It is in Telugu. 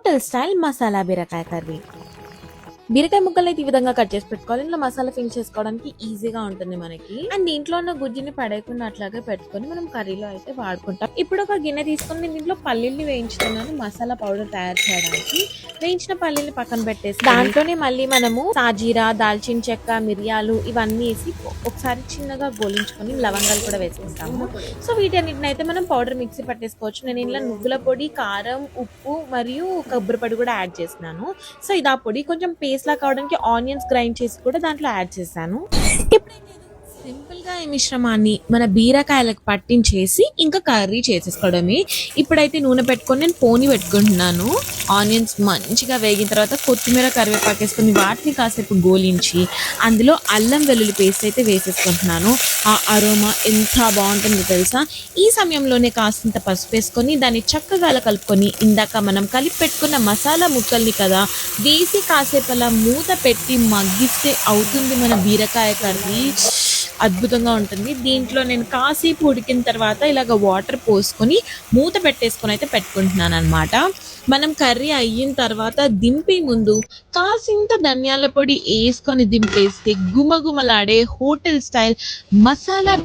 హోటల్ స్టైల్ మసాలా బీరకాయ కర్రీ. బీరకాయ ముక్కలు అయితే ఈ విధంగా కట్ చేసి పెట్టుకోవాలి. ఇంట్లో మసాలా ఫిల్ చేసుకోవడానికి ఈజీగా ఉంటుంది మనకి. అండ్ దీంట్లో ఉన్న గుజ్జుని పడేయకుండా అట్లాగే పెట్టుకొని మనం కర్రీలో అయితే వాడుకుంటాం. ఇప్పుడు ఒక గిన్నె తీసుకొని నేను దీంట్లో పల్లీల్ని వేయించుతున్నాను మసాలా పౌడర్ తయారు చేయడానికి. వేయించిన పల్లీల్ని పక్కన పెట్టేసి దాంట్లోనే మళ్ళీ మనము సాజీరా, దాల్చిన చెక్క, మిరియాలు ఇవన్నీ వేసి ఒకసారి చిన్నగా గోలించుకొని లవంగాలు కూడా వేసేస్తాము. సో వీటన్నిటిని అయితే మనం పౌడర్ మిక్సీ పట్టేసుకోవచ్చు. నేను ఇంట్లో నువ్వుల పొడి, కారం, ఉప్పు మరియు కొబ్బరి పొడి కూడా యాడ్ చేసినాను. సో ఇది ఆ పొడి కొంచెం పేస్ట్ లా కావడానికి ఆనియన్స్ గ్రైండ్ చేసి కూడా దాంట్లో యాడ్ చేశాను. సింపుల్ గా ఈ మిశ్రమాన్ని మన బీరకాయలకు పట్టించేసి ఇంకా కర్రీ చేసేసుకోవడమే. ఇప్పుడైతే నూనె పెట్టుకొని నేను పోని పెట్టుకుంటున్నాను. ఆనియన్స్ మంచిగా వేగిన తర్వాత కొత్తిమీర, కరివేపాకు వేసుకొని వాటిని కాసేపు గోలించి అందులో అల్లం వెల్లుల్లి పేస్ట్ అయితే వేసేసుకుంటున్నాను. ఆ అరోమా ఎంత బాగుంటుందో తెలుసా. ఈ సమయంలోనే కాసింత పసుపు వేసుకొని దాన్ని చక్కగా కలుపుకొని ఇందాక మనం కలిపి పెట్టుకున్న మసాలా ముక్కల్ని కదా వేసి కాసేపు అలా మూత పెట్టి మగ్గిస్తే అవుతుంది మన బీరకాయ కర్రీ. అద్భుతంగా ఉంటుంది. దీంట్లో నేను కాసేపు ఉడికిన తర్వాత ఇలాగ వాటర్ పోసుకొని మూత పెట్టేసుకొని అయితే పెట్టుకుంటున్నాను అనమాట. మనం కర్రీ అయిన తర్వాత దింపే ముందు కాసింత ధనియాల పొడి వేసుకొని దింపేస్తే గుమగుమలాడే హోటల్ స్టైల్ మసాలా